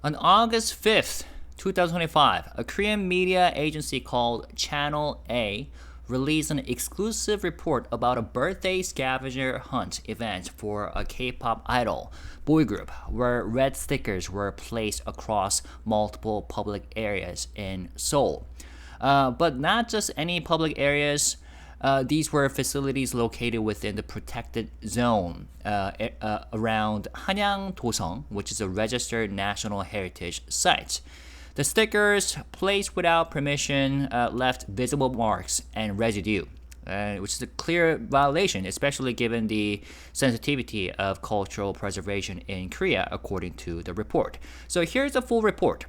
On August 5th, 2025, a Korean media agency called Channel A released an exclusive report about a birthday scavenger hunt event for a K-pop idol boy group where red stickers were placed across multiple public areas in Seoul. But not just any public areas. These were facilities located within the protected zone around Hanyangdoseong, which is a registered national heritage site. The stickers, placed without permission, left visible marks and residue, which is a clear violation, especially given the sensitivity of cultural preservation in Korea, according to the report. So here's the full report.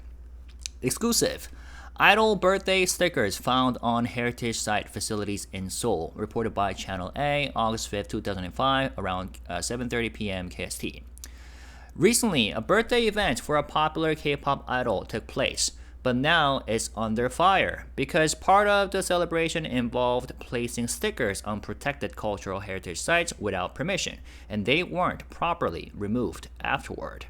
Exclusive. Idol birthday stickers found on heritage site facilities in Seoul, reported by Channel A, August 5, 2005, around 7:30 p.m. KST. Recently, a birthday event for a popular K-pop idol took place, but now it's under fire because part of the celebration involved placing stickers on protected cultural heritage sites without permission, and they weren't properly removed afterward.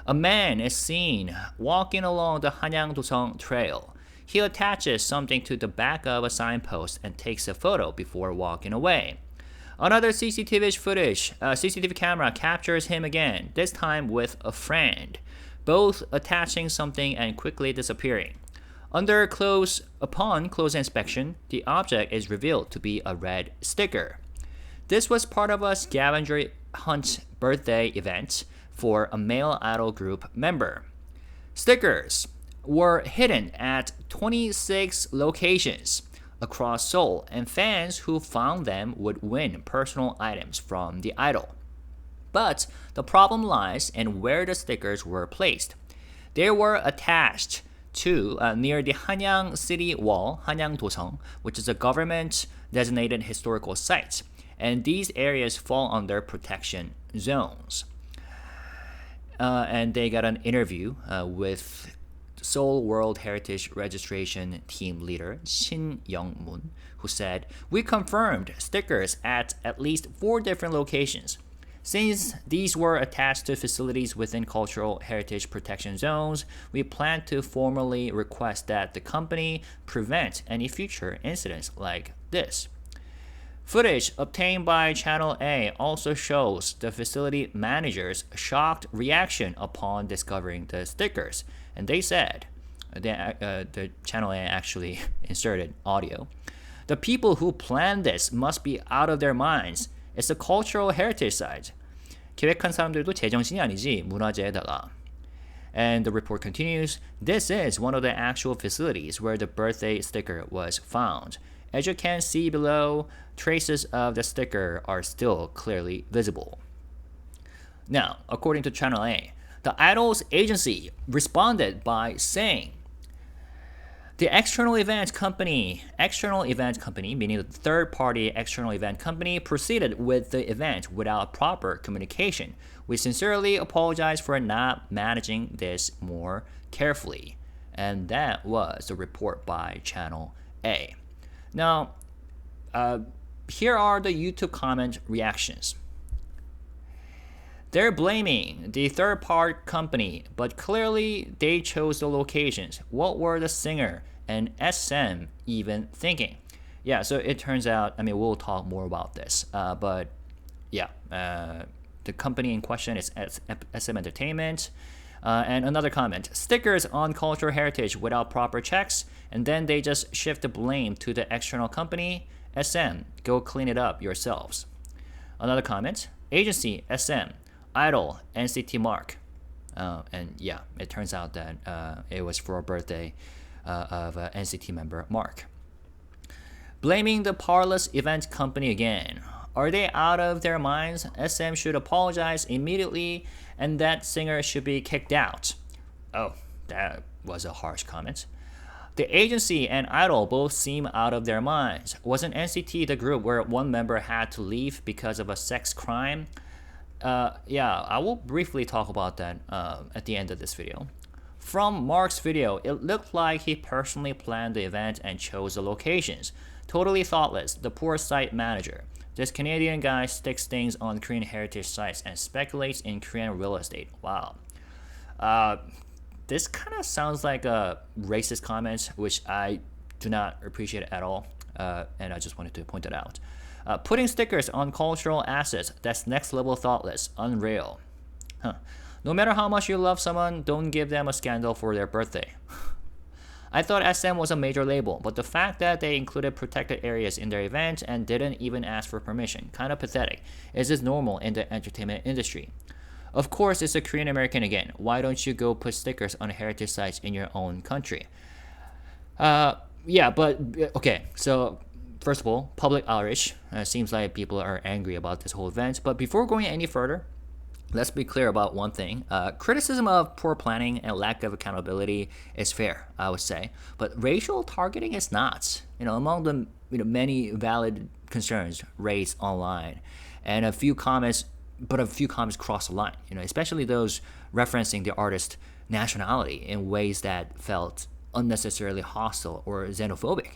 A man is seen walking along the Hanyangdoseong trail. He attaches something to the back of a signpost and takes a photo before walking away. Another CCTV camera captures him again, this time with a friend, both attaching something and quickly disappearing. Upon close inspection, the object is revealed to be a red sticker. This was part of a scavenger hunt birthday event for a male idol group member. Stickers were hidden at 26 locations across Seoul, and fans who found them would win personal items from the idol. But the problem lies in where the stickers were placed. They were attached to near the Hanyang City Wall, Hanyangdoseong, which is a government-designated historical site, and these areas fall under protection zones. And they got an interview with Seoul World Heritage Registration Team Leader Shin Young-moon, who said, "We confirmed stickers at least 4 different locations. Since these were attached to facilities within cultural heritage protection zones, we plan to formally request that the company prevent any future incidents like this." Footage obtained by Channel A also shows the facility manager's shocked reaction upon discovering the stickers. And they said, the Channel A actually inserted audio, "The people who planned this must be out of their minds. It's a cultural heritage site. 계획한 사람들도 제정신이 아니지, 문화재에다가." And the report continues, "This is one of the actual facilities where the birthday sticker was found. As you can see below, traces of the sticker are still clearly visible." Now, according to Channel A, the idol's agency responded by saying, "The external event company, meaning the third-party external event company, proceeded with the event without proper communication. We sincerely apologize for not managing this more carefully." And that was the report by Channel A. Now, here are the YouTube comment reactions. They're blaming the third-party company, but clearly they chose the locations. What were the singer and SM even thinking? Yeah, so it turns out, we'll talk more about this, but yeah, the company in question is SM Entertainment. And another comment, stickers on cultural heritage without proper checks, and then they just shift the blame to the external company. SM, go clean it up yourselves. Another comment, agency, SM, idol, NCT Mark. And yeah, it turns out that it was for a birthday of NCT member Mark. Blaming the parlous event company again. Are they out of their minds? SM should apologize immediately, and that singer should be kicked out. Oh, that was a harsh comment. The agency and idol both seem out of their minds. Wasn't NCT the group where one member had to leave because of a sex crime? Yeah, I will briefly talk about that at the end of this video. From Mark's video, it looked like he personally planned the event and chose the locations. Totally thoughtless, the poor site manager. This Canadian guy sticks things on Korean heritage sites and speculates in Korean real estate. Wow. This kind of sounds like a racist comment, which I do not appreciate at all, and I just wanted to point that out. Putting stickers on cultural assets, that's next level thoughtless, unreal. Huh. No matter how much you love someone, don't give them a scandal for their birthday. I thought SM was a major label, but the fact that they included protected areas in their event and didn't even ask for permission, kind of pathetic. Is this normal in the entertainment industry? Of course, it's a Korean American again. Why don't you go put stickers on heritage sites in your own country? Yeah, but okay, so first of all, public outrage. Seems like people are angry about this whole event. But before going any further, let's be clear about one thing. Criticism of poor planning and lack of accountability is fair, I would say. But racial targeting is not. Among the many valid concerns raised online, and a few comments crossed the line. Especially those referencing the artist's nationality in ways that felt unnecessarily hostile or xenophobic.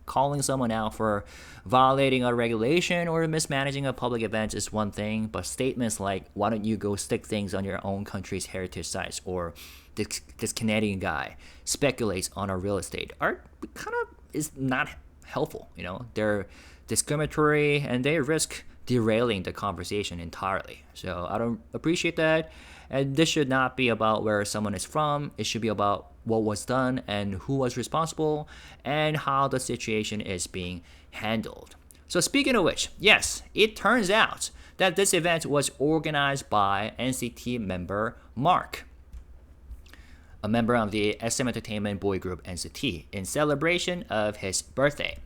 Calling someone out for violating a regulation or mismanaging a public event is one thing, but statements like, why don't you go stick things on your own country's heritage sites, or this Canadian guy speculates on our real estate, are kind of is not helpful. They're discriminatory and they risk derailing the conversation entirely. So I don't appreciate that. And this should not be about where someone is from. It should be about what was done and who was responsible and how the situation is being handled. So speaking of which, yes, it turns out that this event was organized by NCT member Mark, a member of the SM Entertainment boy group NCT, in celebration of his birthday.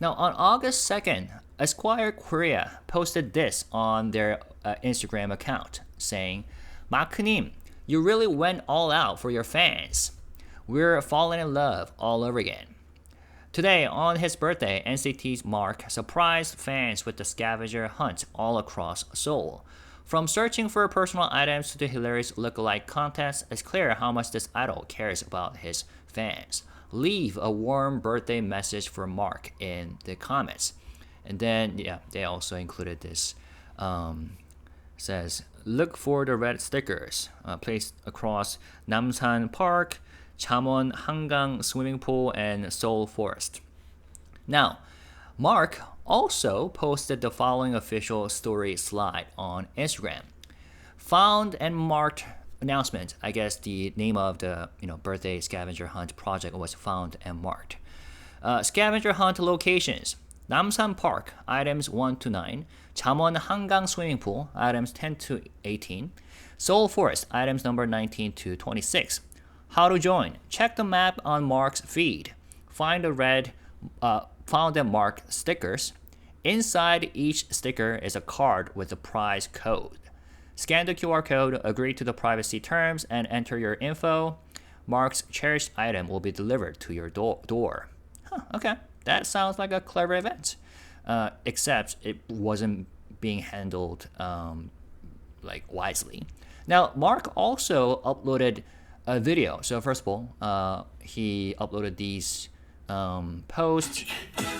Now, on August 2nd, Esquire Korea posted this on their Instagram account, saying, "마크님, you really went all out for your fans. We're falling in love all over again." Today, on his birthday, NCT's Mark surprised fans with the scavenger hunt all across Seoul. From searching for personal items to the hilarious lookalike contest, it's clear how much this idol cares about his fans. Leave a warm birthday message for Mark in the comments. And then, they also included this, says, look for the red stickers placed across Namsan Park, Chamon Hangang Swimming Pool, and Seoul Forest. Now, Mark also posted the following official story slide on Instagram. Found and marked announcement. I guess the name of the birthday scavenger hunt project was found and marked. Scavenger hunt locations: Namsan Park, items 1 to 9. Chamon Hangang Swimming Pool, items 10 to 18. Seoul Forest, items number 19 to 26. How to join? Check the map on Mark's feed. Find and mark stickers. Inside each sticker is a card with a prize code. Scan the QR code, agree to the privacy terms, and enter your info. Mark's cherished item will be delivered to your door. Okay, that sounds like a clever event. Except it wasn't being handled wisely. Now, Mark also uploaded a video. So first of all, he uploaded these posts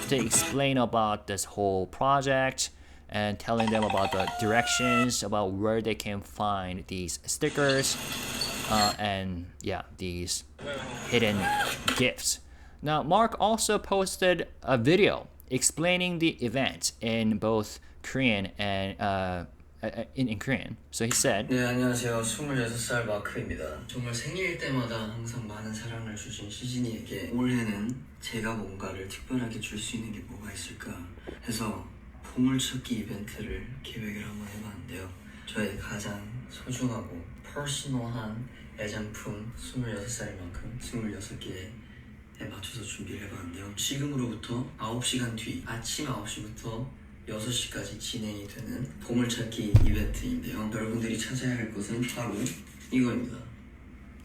to explain about this whole project and telling them about the directions, about where they can find these stickers, and these hidden gifts. Now, Mark also posted a video explaining the event in both Korean and in Korean. So he said, 네, 안녕하세요. 26살 마크입니다. 정말 생일 때마다 항상 많은 사랑을 주신 시진이에게 올해는 제가 뭔가를 특별하게 줄 수 있는 게 뭐가 있을까 해서 보물찾기 이벤트를 기획을 한번 해봤는데요. 저의 가장 소중하고 퍼스널한 애장품 26살인 만큼 26개에 맞춰서 준비를 해봤는데요. 지금으로부터 9시간 뒤 아침 9시부터 6시까지 진행이 되는 보물찾기 이벤트인데요. 여러분들이 찾아야 할 것은 바로 이거입니다.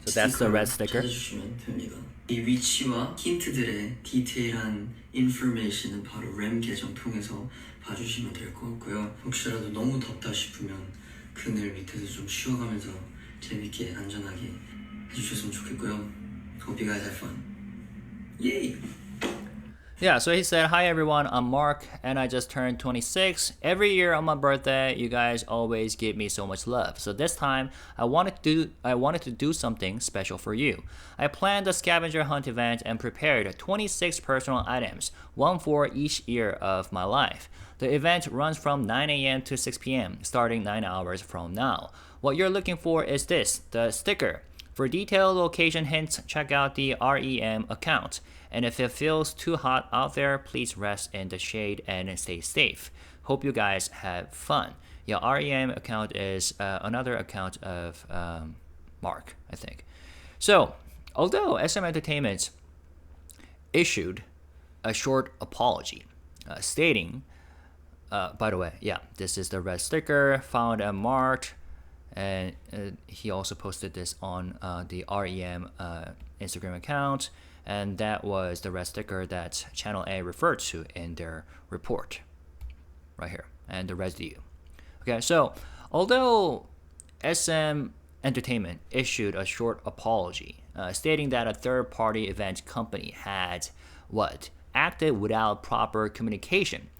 So that's the red sticker. 찾아주시면 됩니다. 이 위치와 힌트들의 디테일한 인포메이션은 바로 램 계정 통해서 봐주시면 될 것 같고요. 혹시라도 너무 덥다 싶으면 그늘 밑에서 좀 쉬어가면서 재밌게 안전하게 해주셨으면 좋겠고요. Hope you guys have fun. Yay! Yeah, so he said, "Hi everyone, I'm Mark, and I just turned 26. Every year on my birthday, you guys always give me so much love. So this time, I wanted to do something special for you. I planned a scavenger hunt event and prepared 26 personal items, one for each year of my life. The event runs from 9 a.m. to 6 p.m., starting 9 hours from now. What you're looking for is this, the sticker. For detailed location hints, check out the REM account. And if it feels too hot out there, please rest in the shade and stay safe. Hope you guys have fun." Yeah, REM account is another account of Mark, I think. So, although SM Entertainment issued a short apology stating, by the way, yeah, this is the red sticker found at Mark. And he also posted this on the REM Instagram account, and that was the red sticker that Channel A referred to in their report, right here, and the residue. Okay, so although SM Entertainment issued a short apology, stating that a third-party event company had acted without proper communication,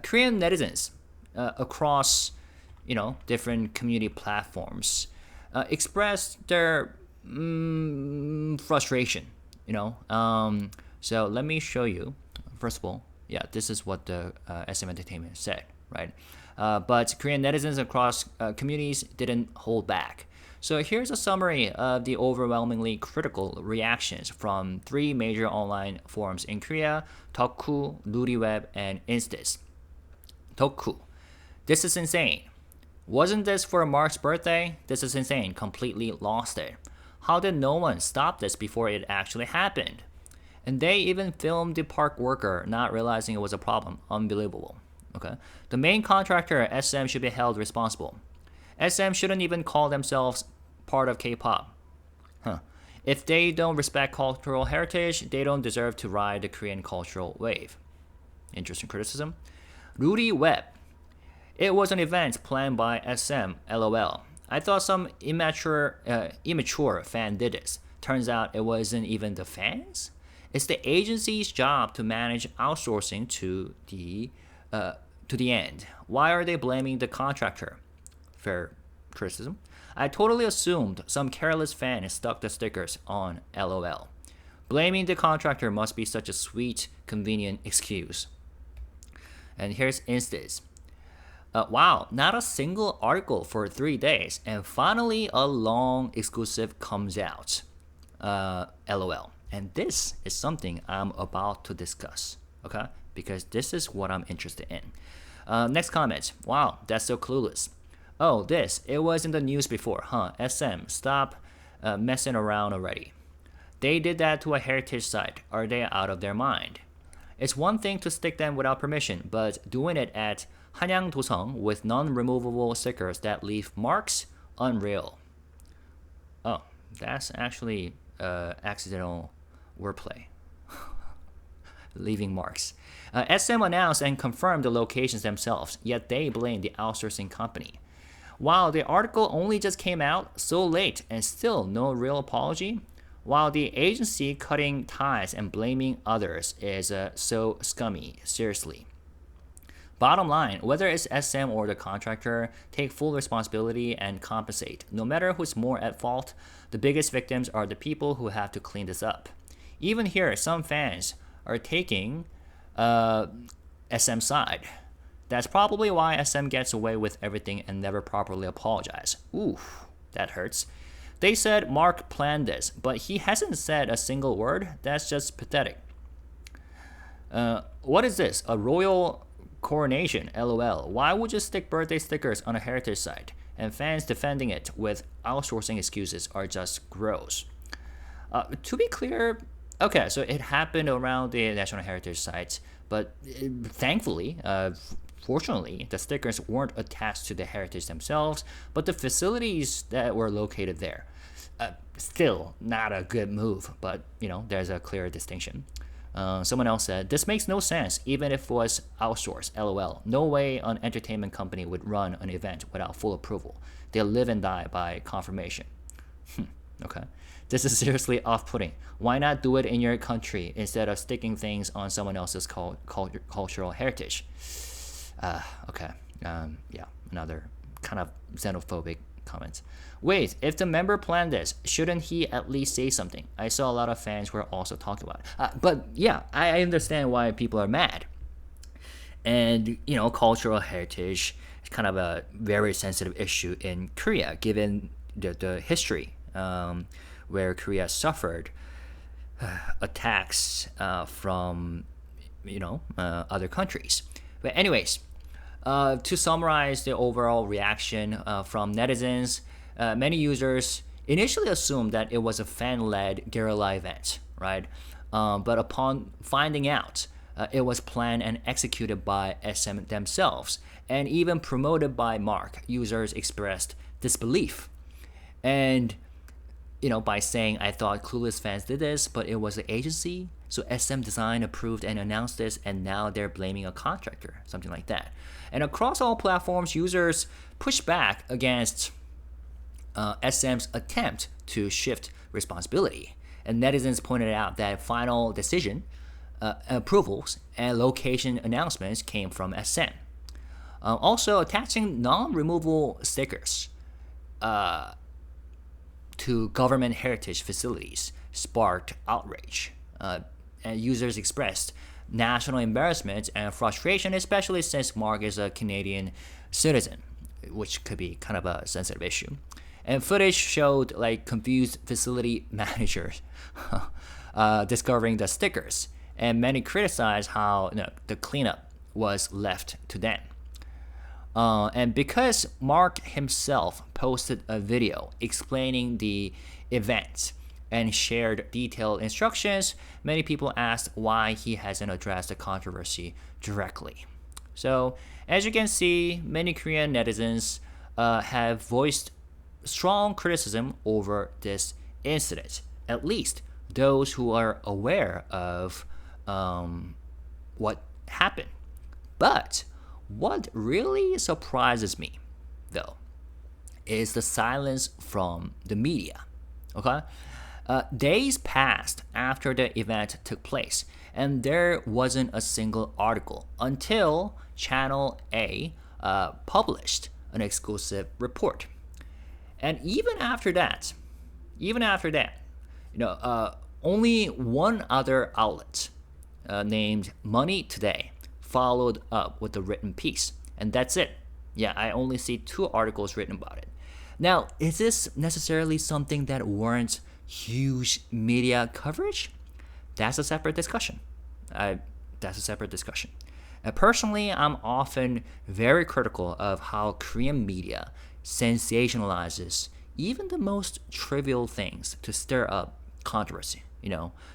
Korean netizens across different community platforms expressed their frustration. So let me show you. First of all, yeah, this is what the SM Entertainment said, right? But Korean netizens across communities didn't hold back. So here's a summary of the overwhelmingly critical reactions from 3 major online forums in Korea: Tokku, Nuriweb, and Instas. Tokku: "This is insane. Wasn't this for Mark's birthday? This is insane. Completely lost it. How did no one stop this before it actually happened? And they even filmed the park worker not realizing it was a problem. Unbelievable." Okay. "The main contractor, SM, should be held responsible. SM shouldn't even call themselves part of K-pop. If they don't respect cultural heritage, they don't deserve to ride the Korean cultural wave." Interesting criticism. Rudy Webb: "It was an event planned by SM, LOL. I thought some immature fan did this. Turns out it wasn't even the fans? It's the agency's job to manage outsourcing to the end. Why are they blaming the contractor?" Fair criticism. "I totally assumed some careless fan stuck the stickers on, LOL. Blaming the contractor must be such a sweet, convenient excuse." And here's Instas. "Wow, not a single article for 3 days, and finally a long exclusive comes out. LOL. And this is something I'm about to discuss, okay? Because this is what I'm interested in." Next comment. "Wow, that's so clueless. Oh, it was in the news before, huh? SM, stop messing around already. They did that to a heritage site. Are they out of their mind? It's one thing to stick them without permission, but doing it at Hanyangdoseong with non-removable stickers that leave marks? Unreal." Oh, that's actually accidental wordplay. Leaving marks. SM announced and confirmed the locations themselves, yet they blame the outsourcing company. While the article only just came out so late and still no real apology, while the agency cutting ties and blaming others is so scummy, seriously. Bottom line, whether it's SM or the contractor, take full responsibility and compensate. No matter who's more at fault, the biggest victims are the people who have to clean this up. Even here, some fans are taking SM's side. That's probably why SM gets away with everything and never properly apologize. Oof, that hurts. They said Mark planned this, but he hasn't said a single word. That's just pathetic. What is this? A royal coronation? LOL. Why would you stick birthday stickers on a heritage site? And fans defending it with outsourcing excuses are just gross. To be clear, okay, so it happened around the National Heritage Site, but thankfully, fortunately, the stickers weren't attached to the heritage themselves, but the facilities that were located there. Still not a good move, but there's a clear distinction. Someone else said, "This makes no sense, even if it was outsourced, LOL. No way an entertainment company would run an event without full approval. They live and die by confirmation." Okay, this is seriously off-putting. Why not do it in your country instead of sticking things on someone else's cultural heritage? Okay, yeah, another kind of xenophobic comment. Wait, if the member planned this, shouldn't he at least say something? I saw a lot of fans were also talking about it. But yeah, I understand why people are mad. And, cultural heritage is kind of a very sensitive issue in Korea, given the history where Korea suffered attacks from, other countries. But anyways, to summarize the overall reaction from netizens, many users initially assumed that it was a fan-led guerrilla event, right? But upon finding out it was planned and executed by SM themselves and even promoted by Mark, users expressed disbelief. And by saying, I thought clueless fans did this, but it was the agency. So SM Design approved and announced this, and now they're blaming a contractor, something like that. And across all platforms, users pushed back against SM's attempt to shift responsibility. And netizens pointed out that final decision, approvals, and location announcements came from SM. Also, attaching non-removable stickers to government heritage facilities sparked outrage. And users expressed national embarrassment and frustration, especially since Mark is a Canadian citizen, which could be kind of a sensitive issue. And footage showed confused facility managers discovering the stickers, and many criticized how the cleanup was left to them. And because Mark himself posted a video explaining the event and shared detailed instructions, many people asked why he hasn't addressed the controversy directly. So, as you can see, many Korean netizens have voiced strong criticism over this incident, at least those who are aware of what happened. But what really surprises me, though, is the silence from the media. Okay? Days passed after the event took place, and there wasn't a single article until Channel A published an exclusive report. And even after that, only one other outlet named Money Today followed up with a written piece, and that's it. Yeah, I only see 2 articles written about it. Now, is this necessarily something that warrants huge media coverage? That's a separate discussion. Personally, I'm often very critical of how Korean media sensationalizes even the most trivial things to stir up controversy,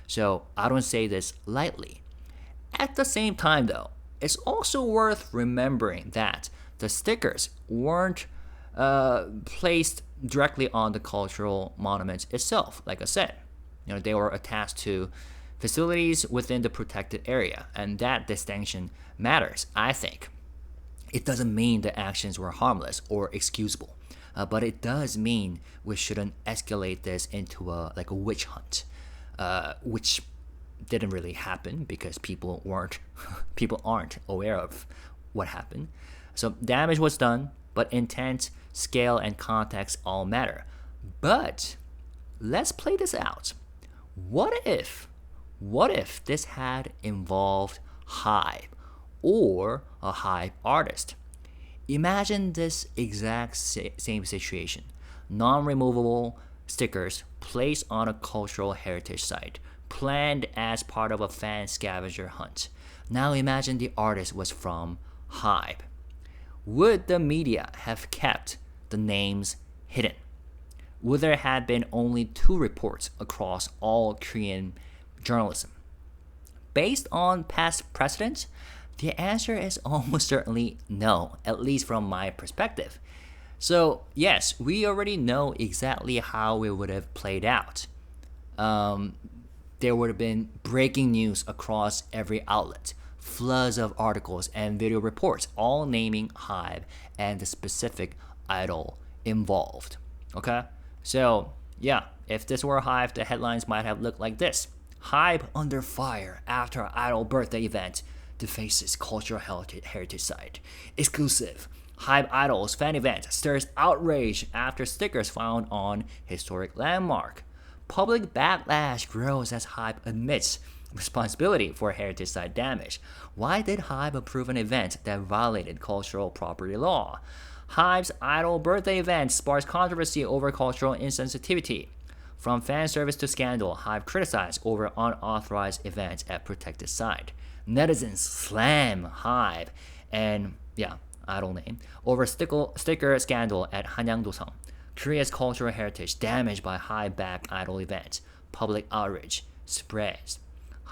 So I don't say this lightly. At the same time, though, it's also worth remembering that the stickers weren't placed directly on the cultural monument itself. Like I said, they were attached to facilities within the protected area, and that distinction matters, I think. It doesn't mean the actions were harmless or excusable, but it does mean we shouldn't escalate this into a witch hunt, which didn't really happen because people aren't aware of what happened. So damage was done, but intent, scale, and context all matter. But let's play this out. What if this had involved HYBE or a HYBE artist? Imagine this exact same situation. Non-removable stickers placed on a cultural heritage site, planned as part of a fan scavenger hunt. Now imagine the artist was from HYBE. Would the media have kept the names hidden? Would there have been only 2 reports across all Korean journalism? Based on past precedent, the answer is almost certainly no, at least from my perspective. So yes, we already know exactly how it would have played out. There would have been breaking news across every outlet, floods of articles and video reports, all naming HYBE and the specific idol involved. Okay? So Yeah, if this were HYBE, the headlines might have looked like this. HYBE under fire after idol birthday event defaces cultural heritage site. Exclusive. HYBE Idols fan event stirs outrage after stickers found on historic landmark. Public backlash grows as HYBE admits responsibility for heritage site damage. Why did HYBE approve an event that violated cultural property law? HYBE's idol birthday event sparks controversy over cultural insensitivity. From fan service to scandal, HYBE criticized over unauthorized events at protected site. Netizens slam HYBE and, idol name, over sticker scandal at Hanyangdoseong. Korea's cultural heritage damaged by HYBE-backed idol events. Public outrage spreads.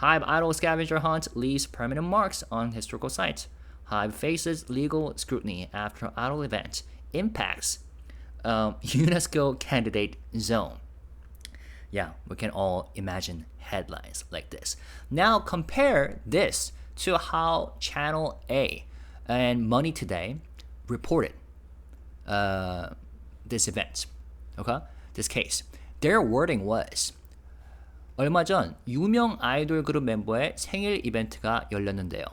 HYBE idol scavenger hunt leaves permanent marks on historical sites. HYBE faces legal scrutiny after idol event impacts UNESCO candidate zone. Yeah, we can all imagine headlines like this. Now compare this to how Channel A and Money Today reported this event. Okay? This case. Their wording was 얼마 전 유명 아이돌 그룹 멤버의 생일 이벤트가 열렸는데요.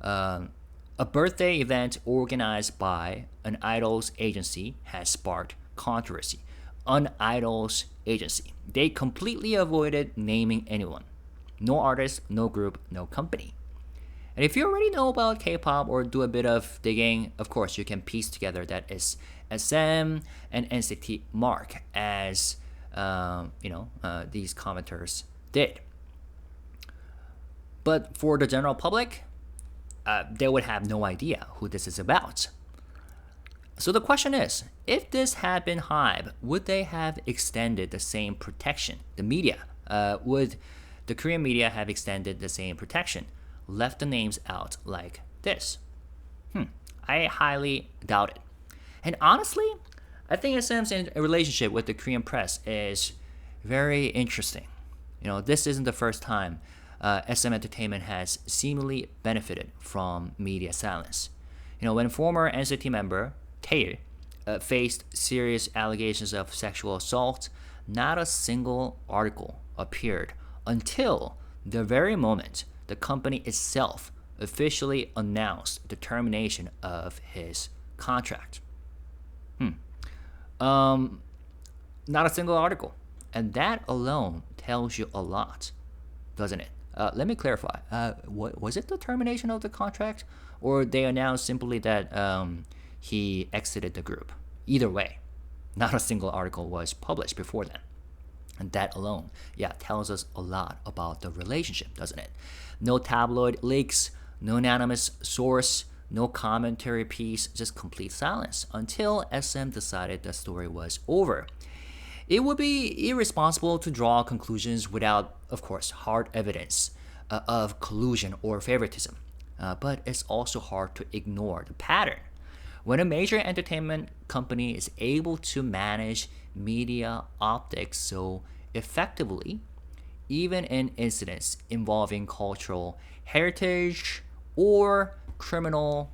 A birthday event organized by an idols agency has sparked controversy. An idols agency. They completely avoided naming anyone. No artist, no group, no company. And if you already know about K-pop or do a bit of digging, of course you can piece together that it's SM and NCT Mark as these commenters did. But for the general public, they would have no idea who this is about. So the question is, if this had been HYBE, would they have extended the same protection? The media, would the Korean media have extended the same protection? Left the names out like this? I highly doubt it. And honestly, I think SM's relationship with the Korean press is very interesting. This isn't the first time SM Entertainment has seemingly benefited from media silence. When former NCT member Tae faced serious allegations of sexual assault, not a single article appeared until the very moment the company itself officially announced the termination of his contract. Not a single article. And that alone tells you a lot, doesn't it? Let me clarify. Was it the termination of the contract? Or they announced simply that he exited the group? Either way, not a single article was published before then. And that alone, tells us a lot about the relationship, doesn't it? No tabloid leaks, no anonymous source, no commentary piece, just complete silence until SM decided the story was over. It would be irresponsible to draw conclusions without, of course, hard evidence of collusion or favoritism. But it's also hard to ignore the pattern. When a major entertainment company is able to manage media optics so effectively, even in incidents involving cultural heritage or criminal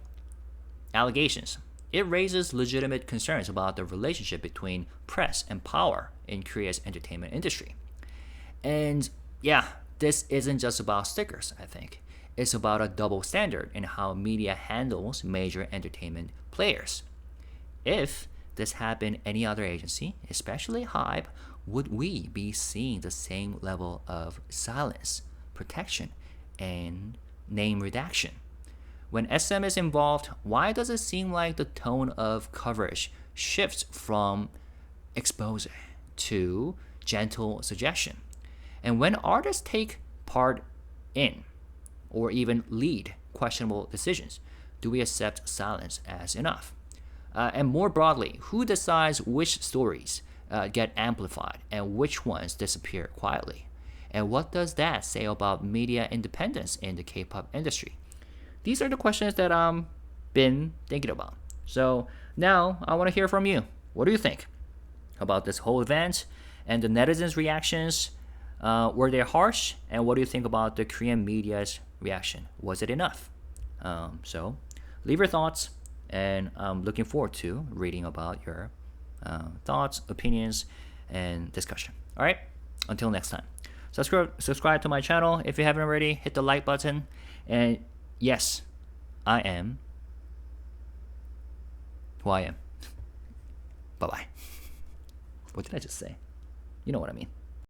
allegations, it raises legitimate concerns about the relationship between press and power in Korea's entertainment industry. And this isn't just about stickers, I think. It's about a double standard in how media handles major entertainment players. If this had been any other agency, especially HYBE, would we be seeing the same level of silence, protection, and name redaction? When SM is involved, why does it seem like the tone of coverage shifts from expose to gentle suggestion? And when artists take part in or even lead questionable decisions, do we accept silence as enough? And more broadly, who decides which stories get amplified and which ones disappear quietly? And what does that say about media independence in the K-pop industry? These are the questions that I've been thinking about. So now I want to hear from you. What do you think about this whole event and the netizens' reactions? Were they harsh? And what do you think about the Korean media's reaction? Was it enough? So leave your thoughts, and I'm looking forward to reading about your thoughts, opinions, and discussion. All right, until next time. Subscribe to my channel if you haven't already. Hit the like button. And yes, I am who I am. Bye bye. What did I just say? You know what I mean.